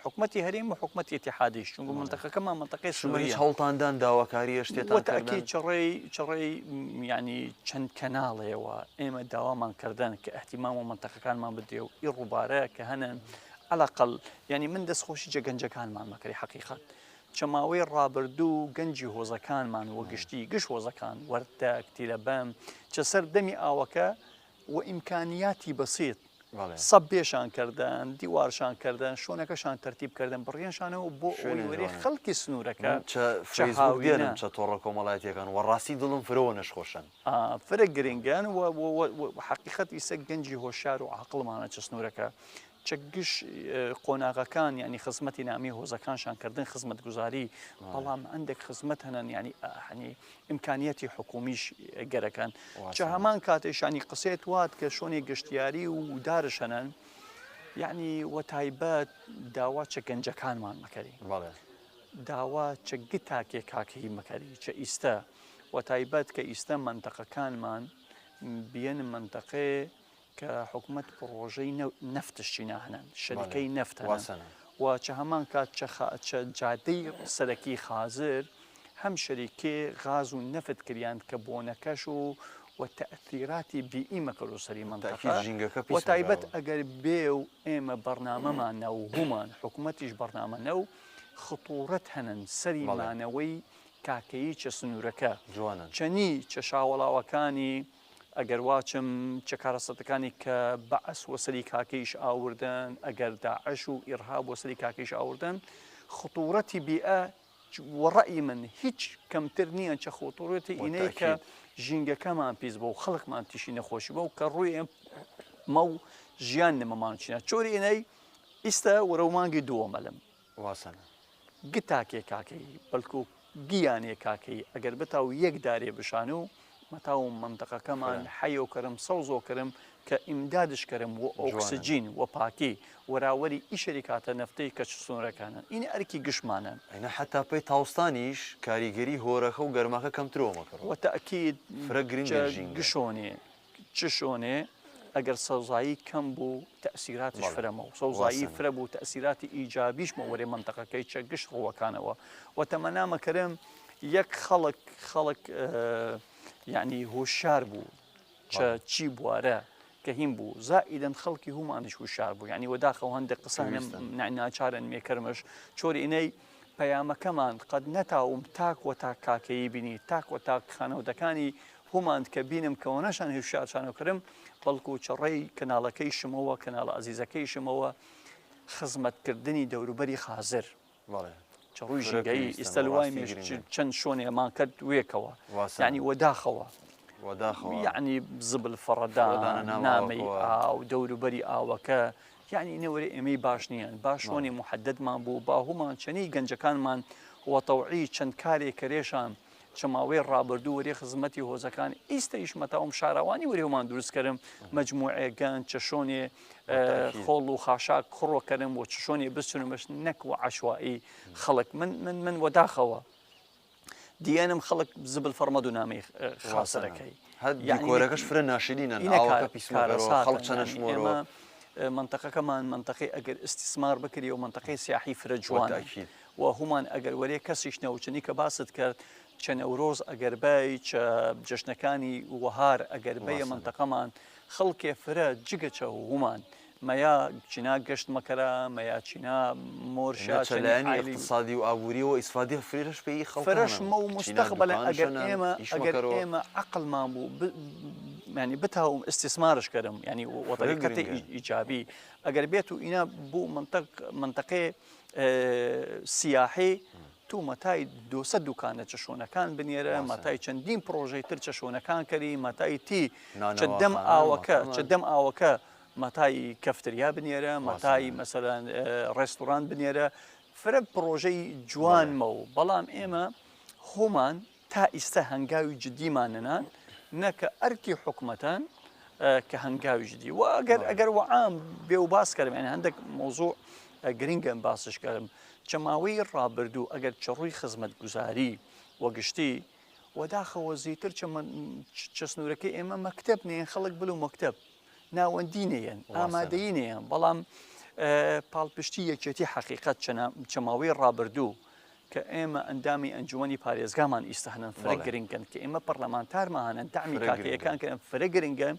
Speaker 2: حکومەتی هەرێم و حکومەتی ئیتیحادیش چونکە منتەقەکەمان منتەقەی
Speaker 1: سومەری هەوڵتاندان داواکاری شتێتان
Speaker 2: تاکی چڕێی ینی چەند کەناڵەیەوە ئێمە داوامان کردن کە ئەحتیمام و منتەقەکانمان بدێ و ئی ڕووبارەیە کە هەنن عەلاقەڵ ینی من دەستخۆشی جەگەنجەکانمان مەکەی حەقیقەت چەماوەی ڕابردوو گەنجی هۆزەکانمان وە گشتی گشت هۆزەکان وەردەک تیلەبەم چە سەر دەمی ئاوەکە و ئیمکانیاتی بەسیط سەب بێشان کردن دیوارشان کردن شۆنەکەشان تەرتیب کردن بڕیانشانەوە بۆ ئەوی وەرێ خەڵکی سنوورەکە
Speaker 1: چەهاوێنن چە تۆڕە کۆمەڵایەتیەکان و ڕاستی دڵم فرەوە نەشخۆشن
Speaker 2: فرە گرنگان و حەقیقەت ئیسە گەنجی هۆشار و عەقڵمانە چە سنوورەکە چە گشت قۆناغەکان ینی خزمەتی نامی هۆزەکانشان کردن خزمەت گوزاری بەڵام هەندێک خزمەت هەنن ینی ئیمکانیەتی حکومیش گەرەکەن چە هەمان کاتێشانی قسێت وات کە شۆنی گەشتیاری و دارش هەنن یعنی وە تایبەت داوا چە گەنجەکانمان مەکەری داوا چە گتاکێ کاکەی مەکەری چە ئیستا وە تایبەت کە ئیستا منتەقەکانمان بیەن منتەقێ کە حکومەت پرۆژەی نەفتشی ناهێنن شەریکەی نەفتەوە و چە هەمان کات چە جادەی سەرەکی خازر هەم شەریکێ غاز و نەفت کریان کە بۆنەکەش و تەئثیراتی بیئی مەکەر و سەری منتەقە و تایبەت ئەگەر بێ و ئێمە بەرنامەمان نە و هومان حکومەتیش بەرنامە نە و خطورەت هەنن سەری مانەوەی کاکەیی چە سنوورەکە
Speaker 1: جوانن
Speaker 2: چەنی چەشاوەڵاوەکانی ئەگەر واچم چەکارەسەتەکانی کە بەعەس وەسەری کاکەیش ئاوردن ئەگەر داعش و ئیرهاب وەسەری کاکەیش ئاوردن خطورەتی بیئە وەڕەئی من هیچ کەمتر نییە چە خۆتۆڕێتی ئینەی کە ژینگەکەمان پیس بە و خەڵکمان تیشی نەخۆشی بە و کە ڕووی مە و ژیان نەمەمانچینە چۆری ئێنەی ئیستا وەرە و مانگی دووەمەلم
Speaker 1: واسنە
Speaker 2: گتاکێ کاکەی بەڵکو گیانێ کاکەی ئەگەر بتا و یەک دارێ بشان و مەتاو منتەقەکەمان حەیە و کەرم سەوزۆ کەرم کە ئیمدادشکەرم و ئۆکسسیجین و پاکی وەراوەری ئیشەری کاتە نەفتەی کە سنوورەکانن ئینە ئەرکی گشتمانە
Speaker 1: ئەینە حتا پێی تاوستانیش کاریگەری هۆرەکە و گەرماکە کەمترەوەمەکەڕ
Speaker 2: وتەکیید
Speaker 1: فرە گرنگ
Speaker 2: گشۆنێ چ شۆنێ ئەگەر سەوزایی کەم بوو تەسیراتش فرەمە و سەوزایی فرە بوو تەسیراتی ئیجابیشمە وەرێ منتەقەکەی چە گشت ڕوەکانەوە وەتەمەنامەکەرم یەک خەڵک یعنی هۆشار بوو چی بوارە کە هیم بوو زائیدەن خەڵکی هومانش هوشار بوو یعنی وەداخەوە هەندێک قسانم ناچارن مێکەرمش چۆری ئینەی پەیامەکەمان قەت نەتاوم تاک وە تا کاکەیی بینی تاک وە تا خانەودەکانی هوماند کە بینم کەەوە نەشان هێشارشانەکەرم بەڵکو چڕێی کەناڵەکەی شمەوە کەناڵە ئازیزەکەی شمەوە خزمەتکردنی دەوروبەری خازر ڕووی ژینگەی ئێستا وای چەند شۆنێمان کرد وێکەوە یعنی وەداخەوە یعنی زبل فەڕەدان نامەی ئاو دەوروبەری ئاوەکە یعنی نەوەری ئێمەی باش نییان باشۆنی محەددمان بوو باهومان چەنی گەنجەکانمان وەتەوعی چەند کارێک کەرێشان چەماوەی ڕابردوو وەرێ خزمەتی هۆزەکان ئیستەیش مەتاوم شاراوانی وەرێومان دروستکەرم مەجموعێ گەن چەشۆنێ خۆڵ و خاشاک خڕۆکەرم و چشۆنێ بچنمەش نەک و عشوایی خەڵک من وەداخەوە دیێنم خەڵک زبل فەرمەد و نامەی خاسەرەکەی
Speaker 1: کۆرەکەش فرە ناشرینە خەڵک چەنەشمۆرەوە
Speaker 2: منتەقەکەمان منتەقی ئەگەر ئستیسمار بکری و منتەقی سیاحی فرە جوانە و هومان ئەگەر وەرێ کەسیش نەوچنی کە باست کرد چە نەورۆز ئەگەر بای چە جەشنەکانی وەهار ئەگەر بەیە منتەقەمان خەڵکێ فرە جگە چە هومان مەیا چینا گەشت مەکەرە مەیا چینا
Speaker 1: مۆرشلانی اقتصادی و ئابووری و ئیسفادی فرێش پێی
Speaker 2: فرەشمە و مستەقبەلە ئەگەر ئێمە عقلمان بوو ینی بتاوم استثمارش کردم ینی وەطریقەتی ئیجابی ئەگەر بێت و ئینا بوو منتەقێ سیاحی تو مەتای 200 دوکانە چەشۆنەکان بنێرە مەتای چەندین پرۆژەی تر چەشۆنەکان کەری مەتای تی چە دەم ئاوەکە مەتای کەفتریا بنێرە مەتای مەسەلەن ڕێستوران بنێرە فرە پرۆژەی جوانمە و بەڵام ئێمە هۆمان تا ئیستا هەنگاوی جدیمانەنان نەکە ئەرکی حکومەتان کە هەنگاوی جدی و ئەگەر وەعام بێ و باس کردم یعنی هەندێک مۆزوع گرنگم باسش کردم چەماوەی ڕابردوو ئەگەر چڕووی خزمەت گوزاری وەگشتی وەداخەوە زیتر چە سنوورەکەی ئێمە مەکتب نێن خەڵک بل و مەکتب ناوەندی نێن ئامادەیی نێن بەڵام پاڵپشتی یەکێتی حەقیقەت چەماوەی ڕابردوو کە ئێمە ئەندامی ئەنجومی پارێزگامان ئیسەهنن فرە گرنگن کە ئێمە پەرلەمانتارمانە دامی کاکەیەکان کە فرە گرنگن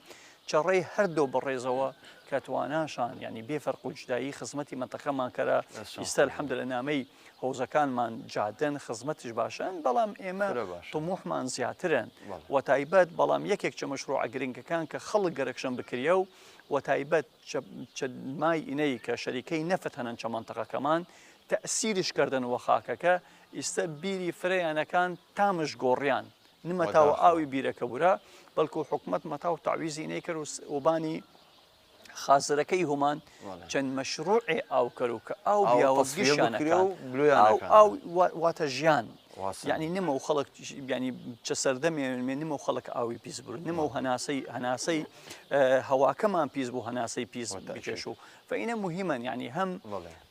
Speaker 2: چڕێی هەردوو بەڕێزەوە کە تواناشان ینی بێفەرق و جدایی خزمەتی منتەقەمان کەرە ئیستا الحەمدلە نامەی هۆزەکانمان جادن خزمەتش باشن بەڵام ئێمە تموحمان زیاترن و تایبەت بەڵام یەکێک چە مەشروع گرنگەکان کە خەڵک گەرەکشەم بکریە و تایبەت مای ئینەی کە شەریکەی نەفت هەنن چە منتەقەکەمان تەسیریش کردن وە خاکەکە ئیستا بیری فرەیانەکان تامش گۆڕیان نمەتاوە ئاوی بیرەکە بورە بەڵکو حکومت مەتاو تعویزی نەی کرد وبانی خازرەکەی هومان چەند مەشروعێ ئاوکەر و کە ئاو بیاوە گشتیانەکە واتە ژیان یعنی نمە و خەڵک ینی چە سەردەمێ نمە و خەڵک ئاوی پیس بوو نمە و هەناسەی هەواکەمان پیس بوو هەناسەی پیس بکێش و فەینە مهمن ینی هەم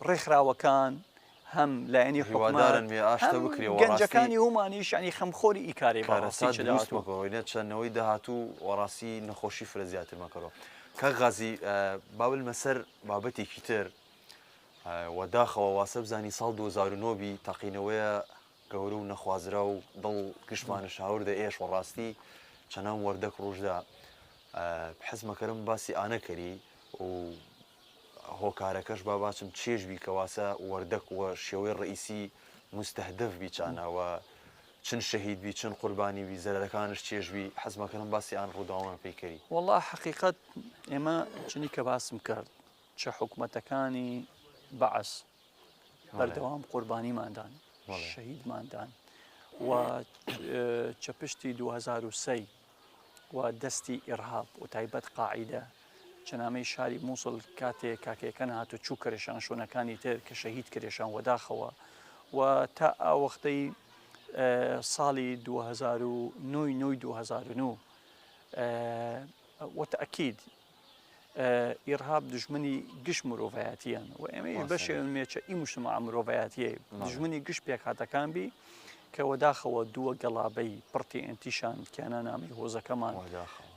Speaker 2: ڕێکخراوەکان هەم لایەنی حکومەت گەنجەکانی هومانیش ینی خەمخۆری ئیکارێ
Speaker 1: بەڕاستیچەداوە چەندەوەی داهاتوو وەڕاستی نەخۆشی فرە زیاتر مەکەڕەوە کە غازی باول مەسەر بابەتێکی تر وەداخەوە واسە بزانی ساڵ 2009 تەقینەوەیە گەورە و نەخوازرا و دڵ گشتمانە شاوردە ئێش وەڕاستی چەنان وەردەک ڕۆژدا حەز مەکەرم باسی ئانەکەری و هۆکارەکەش با باچم چێژبی کەواسە وەردەک وە شێوەی ڕئیسی مستەهدەف بیچانەوە چن شەهیدبی چن قوربانیبی زەرەکانش چێژبی حەزمەکەم باسی ئان ڕووداوان پێیکەری
Speaker 2: والله حقیقت ئێمە چنی کە باسم کرد چه حکوومەتەکانی بەعس بەردەوام قوربانیماندان شەهیدماندان و چە پشتی 2003 و دەستی ئیرهاب و تایبەت قاعیدە چەنامەی شاری مووسڵ کاتێک کاکەکەن هاتو چوو کرێشان شوونەکانی تر کە شەهید کرێشان وەداخەوە و تا ئاوەختەی ساڵی 2009 وتأكيد إرهاب دژمنی گشت مرۆڤایەتیان و ئێمە بەشێمێچە ئی مشتمع مرۆڤایەتیە دژمنی گشت پێکهاتەکان بی کە وەداخەوە دووە گەڵابەی پڕتی ئەنتیشان کیانە نامی هۆزەکەمان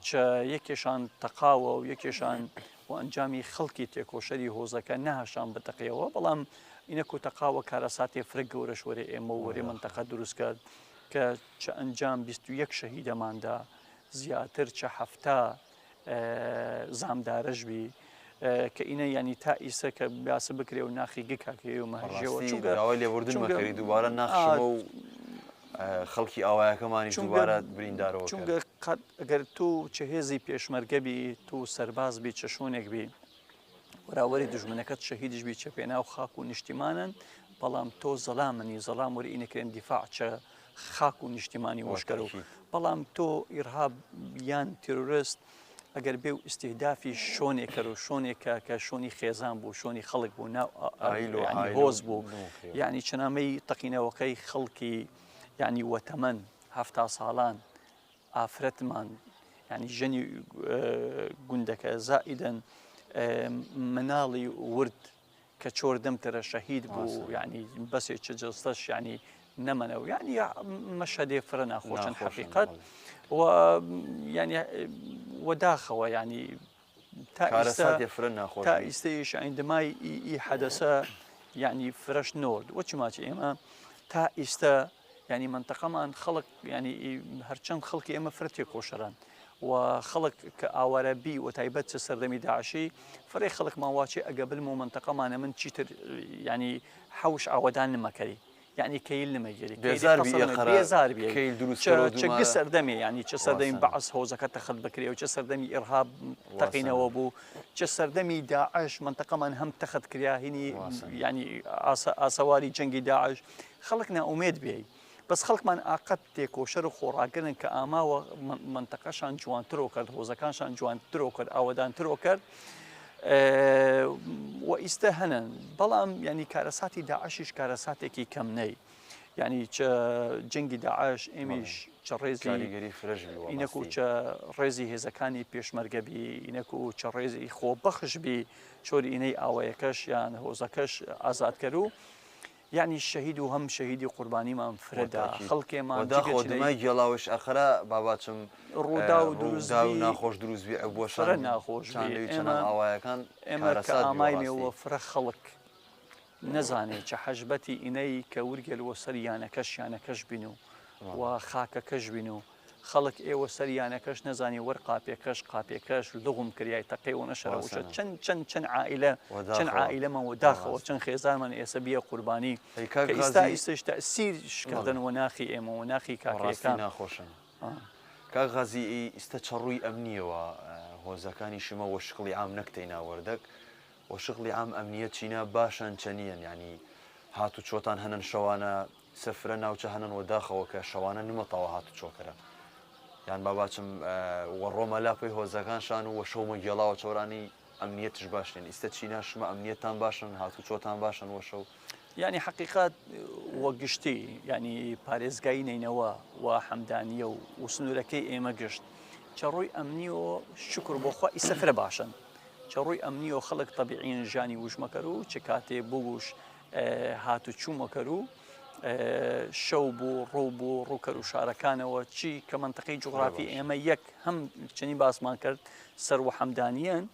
Speaker 2: چە یەکێشان تەقاوە و یەکێشان و ئەنجامی خەڵکی تێکۆشەری هۆزەکە نەهاشان بتەقیەوە بەڵام ئینەک و تەقاوە کارەساتی فرق گەورە شوەرە ئێمە و وەرێ منتەقە دروست کرد کە چە ئەنجام 21 شەهیدەماندا زیاتر چە هەفتە زامدارەش بی کە ئینە ینی تا ئیسە کە باسە بکرێ و ناخی گکاکێ و مەژێەوە
Speaker 1: چونگەوای لێوردن مەکەری دووبارە ناخشەوە و خەڵکی ئاوایەکەمانی دووبارە بریندارەوە
Speaker 2: چونگە ئەگەر تو چه هێزی پێشمەرگەبی تو سەرباز بی چە شوونێک بی وەراوەری دژمنەکەت شەهیدش بی چە پێناو خاک و نیشتیمانن بەڵام تۆ زەڵامنی زەڵام وەری ئینەکرێن دیفاع چە خاک و نیشتیمانی وەشکەر و بەڵام تۆ ئیرهاب یان تیرۆریست ئەگەر بێ و ئیسیهدافی شۆنێکە و شۆنێکە کە شۆنی خێزان بوو شۆنی خەڵک بوو ناو هۆز بوو یعنی چنامەی تەقینەوەکەی خەڵکی یعنی وەتەمەن هەفتا ساڵان ئافرەتمان ینی ژەنی گوندەکە زائیدەن مناڵی ورد کە چۆر دەمترە شەهید بوو ینی بەسێ چ جستەش ینی نەمەنەوە ینی مەشهدێ فرە ناخۆشن حقیقت و ینی وەداخەوە ینی تا ئیستەیش عندمای ئی حەدەسە ینی فرەش نۆرد وەچی ماچی ئێمە تا ئیستە ینی منتەقەمان خەڵک ینی هەرچەند خەڵکی ئێمە فرەتێ کۆشەران و خەڵک کە ئاوارە بی و تایبەت چە سەردەمی داعشی فڕێ خەڵکمان واچێ ئەگە بلم و منتەقەمانە من چیتر ینی حەوش ئاوەدان نمەکەری يعني كيل نمجري بيزار بيه چه سردمي يعني چه سردمي بعث هوزك تخذ بكري او چه سردمي ارهاب تقينا وابو چه سردمي داعش منطقه من هم تخذ كريا هني يعني اسواري جنگي داعش خلقنا اميد به بس خلق من عقدت كوشر خوراكن كاما ومنطقه شان جوان تروكر هوزكان شان جوان تروكر اودان تروكر وإستهنا بلام يعني كارساتي داعشش كارساتي كمني يعني جنگي داعش إمش ريزي إنكو ريزي هزكاني بيشمرقة بي إنكو ريزي خو بخش بي شوري إني آويكش يعني هوزكش آزاد كرو يعني الشهيد وهم شهيدي قرباني ما فردا خلقي ما
Speaker 1: وداخل دماغ يلاوش آخره باباتشم
Speaker 2: رودا ودروز
Speaker 1: بي ناخوش دروز بي عبوشان
Speaker 2: ناخوش
Speaker 1: بي اما
Speaker 2: كأمايمي وفر خلق نزاني حجبتي إني كورجل وسريانا كش بينو وخاك كش بينو خلق إيه وسريانا كش نزاني ورقة قابيكش لغم كرياي تقي ونشر وش شن عائلة ما وداخل وشن خيزان من إسبية قرباني كإستايستش تأثير شكدن وناخي إما وناخي كان
Speaker 1: كغازي استشروي أمنية وهوزكاني شما وشغلي عام نكتينا وردك وشغلي عام أمنية شينا باشا شنيا يعني هاتو شوطان هنن شوانا سفرنا وشهنن وداخل وكشوانا نمطوا هاتو شوكرا يعني باباتشم والروما لا في هوزكان شانو وشوم يلا وشوراني أمنيتش باشن استشينا شما أمنيتان باشن هاتو شوطان باشن وشو
Speaker 2: يعني حقيقات وقشتي يعني باريزغاي نينوا وحمدانية وسنوركي إيما قشت شروي أمنيو شكر بوخوا يسفر باشن شروي أمنيو خلق طبيعيين جاني وش مكرو شكاتي بوش هاتو شو مكرو شوبو روبو روكرو شاركانه وشي كمنطقي جغرافي إيما يك هم شني باس ما كرت سرو حمدانيين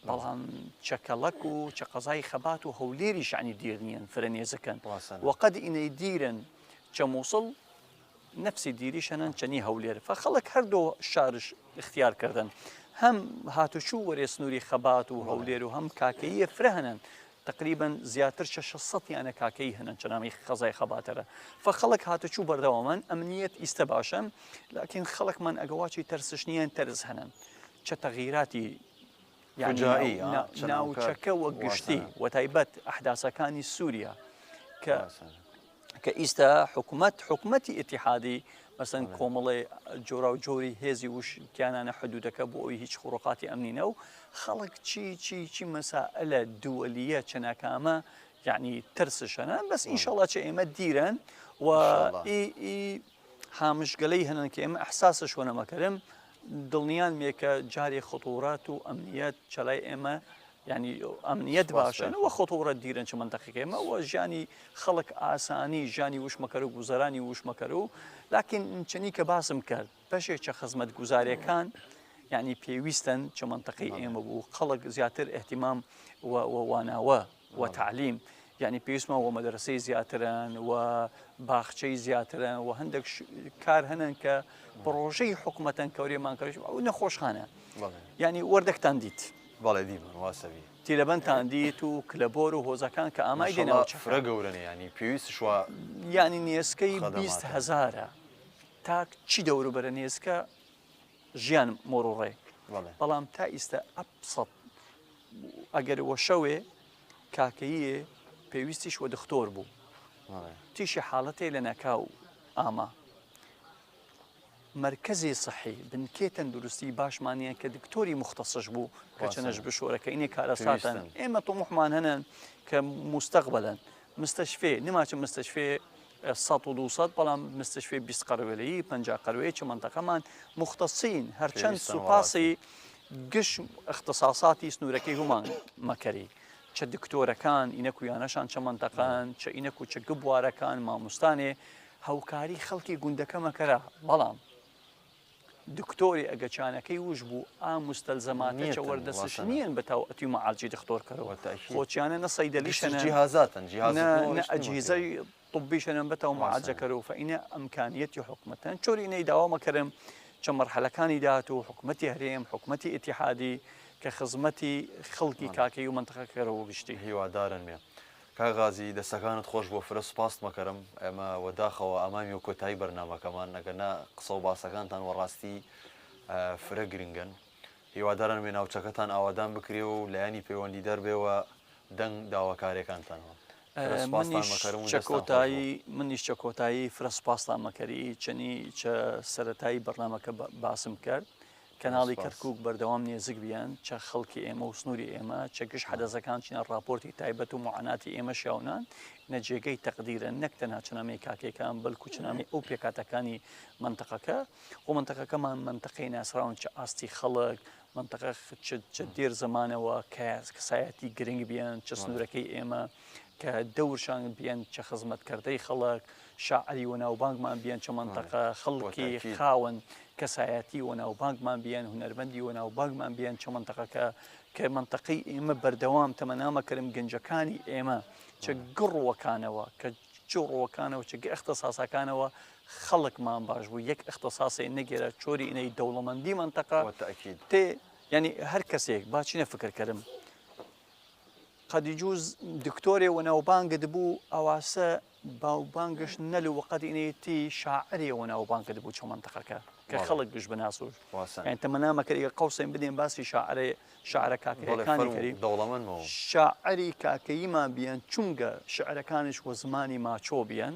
Speaker 2: بەڵام چەکەڵک و چەقەزای خەبات و هەولێریش عنی دیرنیان فرەنێزەکەن وەقەد ئینەی دیرن چە مووسڵ نفسی دیریشەنەن چەنی هەولێر فەخەڵک هەردوو شارش اختیار کردن هەم هاتوچوو وەرێ سنووری خەبات و هەولێر و هەم کاکەیە فرە هەنن تقریبا زیاتر 600یانە کاکەی هەنن چنامی خەزای خەباتەرە فخەڵک هاتوچوو بەردەوامان ئەمنیەت ئیستە باشە لاکن خەڵکمان ئەگەواچی تەرسش نییان تەرز هەنن چە تەغیراتی ناوچەکە وە گشتی و تایبەت ئەحداسەکانی سووریا کە ئیستا حکوومەتی ئیتیحادی مەسەن کۆمەڵێ جۆرا و جۆری هێزی وشکیانانە حدودەکە بۆ ئەوی هیچ خوڕقاتی ئەمنینە و خەڵک چی مەسائلە دووەلیە چناکامە یعنی ترسشەنە بەس ئینشەڵا چە ئێمە دیرەن و هامشگەلەی هەنن کە ئێمە ئەحساسش وەنەمەکەرم دڵنیان مێکە جارێ خطوڕات و ئەمنیەت چەلای ئێمە ینی ئەمنیەت باشن وە خۆتۆڕە دیرن چ منتەقیکەمە وە ژیانی خەڵک ئاسانی ژیانی وشمەکەر و گوزەرانی وشمەکەر و لاکن چنی کە باسم کرد بەشێکە خزمەت گوزاریەکان یعنی پێویستن چ منتەقی ئێمە بوو خەڵک زیاتر احتیمام واناوە و تعلیم یعنی پێویستمە وە مەدرسەی زیاترن و باخچەی زیاترن و هەندێک کار هەنن کە پرۆژەی حکوومەتەن کەورێمان کردش ئەو نەخۆشخانە ینی وەردەکتان دیت
Speaker 1: بەڵێ دیمە واسەوی
Speaker 2: تیلەبەنتان دیت و کلەبۆر و هۆزەکان کە ئامای دێنەوە
Speaker 1: فرە گەورنە ینی پێویست شووە
Speaker 2: ینی نێسکەی 20,000 تا چی دەوروبەرە نێسکە ژیان مۆڕوڕێ بەڵام تا ئیستا ئەپسەد ئەگەر وە شەوێ کاکەیە پێویستیش وە دکتۆر بوو تیشی حاڵەتێ لە نەکاو ئاما مرکزی صحی بنکێ تەندروستی باشمانیان کە دکتۆری مختصش بوو کە چەنەش بشۆرەکە ئینێ کارەساتن ئێمە تۆمحمان هەنن کە مستەقبلن مستەشفێ نماچە مستەشفێ 100 بەڵام مستەشفێ 20 قەروێلەیی 50 قەروەیە چ منتەقەمان مختصین هەرچەند سوپاسی گشت اختصاصاتی سنوورەکەی هومان مەکەری چە دکتۆرەکان ئینەک و یانەشان چە منتەقان چە ئینەک و چە گبوارەکان مامۆستانێ هەوکاری خەڵکی گوندەکە مەکەرە بەڵام دکتۆری ئەگەچانەکەی وش بوو مستەلزەماتێکە وەردەسش نییەن بە تاو ئەتی مەعالجی دکتۆرکەرەوە خۆچیانە نە سەیدەلیشەنە
Speaker 1: جیهازاتن
Speaker 2: ئەجهیزەی طبیشەنە بەتەوە مەعالجەکەرەوە فەئینە ئەمکانیەتی حکومەتەن چۆری ئینەی داوامەکەرم چە مەرحەلەکانی داات و حکومەتی هەرێم حکومەتی ئیتیحادی کە خزمەتی خەڵکی کاکەی و منتەقەکەرەوە گشتی
Speaker 1: هیوادارن مێ کاغازی دەستەکانت خۆش بۆ فرە سوپاس مەکەرم ئێمە وەداخەوە ئەمامی و کۆتایی بەرنامەکەمان نەگەنا قسە و باسەکانتان وەڕاستی فرە گرنگن هیوادارن مێ ناوچەکەتان ئاوادان بکرێ و لایانی پەیوەندی دەربێەوە دەنگ داواکارەکانتانەوە
Speaker 2: منیش چە کۆتایی فرە سوپاسان مەکەری چەنی چە سەرەتایی بەرنامەکە باسم کرد کەناڵی کەرکک بەردەوام نێزیک بیان چە خەڵکی ئێمە و سنووری ئێمە چە گشت حەدەزەکان چینە راپۆرتی تایبەت و معاناتی ئێمە شاونان نەجێگەی تەقدیرە نەک تەنها چنامی کاکەکان بەلکو چنامی ئەو پێکاتەکانی منتەقەکە و منتەقەکەمان منتەقەی ناسراون چە ئاستی خەڵک منتەقە چ دێر زمانەوە کەسایەتی گرنگ بیان چە سنوورەکەی ئێمە کە دەورشان بیان چە خزمەتکردەی خەڵک شاعری و ناوبانگمان بیان چە منتەقە خەڵکی خاون کەسایەتی و ناوبانگمان بیان هونەرمەندی و ناوبانگمان بیان چە منتەقەکە کە منتەقەی ئێمە بەردەوام تەمەنامەکەرم گەنجەکانی ئێمە چە گڕوەکانەوە کە جوڕوەکانەوە چ اختصاسەکانەوە خەڵکمان باش بوو یەک اختصاسی نەگێرە چۆری ئینەی دەوڵەمەندی منتەقە تێ ینی هەر کەسێک باچینە فکرکەرم قەدیجوز دکتۆرێ و ناوبانگت بوو ئەواسە باوبانگش نەل و وەقەدینەتی شاعری و ناوبانگت بوو چ منتەقەکە کە خەڵک گشت بناسوش یان تەمەنامەکەریگە قەوسێن بدێن باسی شاعرە کاکەیەکانی کەری
Speaker 1: دەوڵەمەندەوە
Speaker 2: شاعری کاکەییمان بیان چونگە شعرەکانش وە زمانی ماچۆ بیان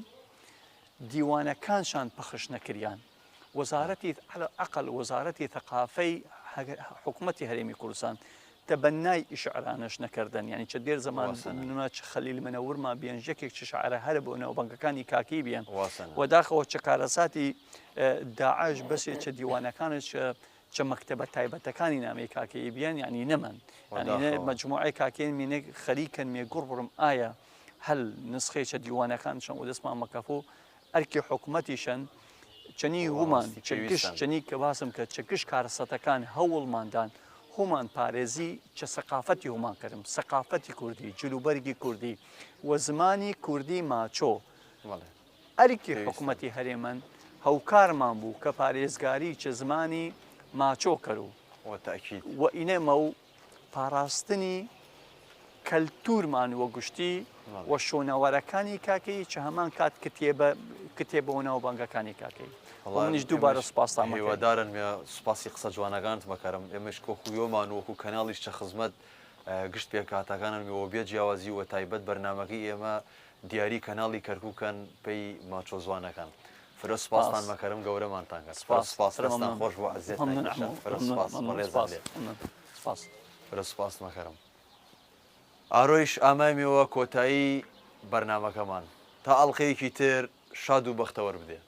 Speaker 2: دیوانەکانشان پەخش نەکریان وەزارەتی عەقل وەزارەتی ثەقافەی حکوومەتی هەرێمی کوردستان تەبەنای شعرانش نەکردن یعنی چە دێر زەمان نمونە چ خەلیل منەورمان بیان ژەکێک چ شعرە هەرە بۆ ناوبانگەکانی کاکی بیان وەداخەوە چە کارەساتی داعش بەسێ چە دیوانەکانش چە مەکتەبە تایبەتەکانی نامی کاکەی بیان یعنی نەمەن مەجموعەی کاکێن مینێک خەریکن مێ گوڕ بڕم ئایا هەل نسخەی چە دیوانەکانشان و دەستمان مەکەفۆ ئەرکی حکوومەتیشن چەنی هومان گشت چەنی کە باسم کە چە گشت کارەسەتەکان هەوڵماندان هومان پارێزی چە سەقافەتی هومان کردم سەقافەتی کوردی جلوبەرگی کوردی وە زمانی کوردی ماچۆ ئەرکی حکوومەتی هەرێمەن هەوکارمان بوو کە پارێزگاری چە زمانی ماچۆ کەرو
Speaker 1: وتأكيد
Speaker 2: و ئینێمە و پاراستنی کەلتورمان وە گشتی و شۆنەوەرەکانی کاکەی چ هەمان کات کتێبەوە ناو بانگەکانی کاکەی منیش دووبارە سوپاسان
Speaker 1: هیوادارن سوپاسی قسە جوانەکانت بەکەرم ئێمەش کۆخویۆمان وەکو کەناڵیش چە خزمەت گشت پێکاتەکانم وە جیاوازی و تایبەت بەرنمەکەی ئێمە دیاری کەناڵی کەرکووکەن پێی ماچۆ جوانەکان فرە سوپاسان مەکەرم گەورەمانتان کە سپاسستان خۆش بۆ عزیێت فرە سوپاس مەکەرم ئاڕۆیش ئامایمەوە کۆتایی بەرنمەکەمان تا ئەڵلقەیەکی تر شاد و بەختەوە بدێ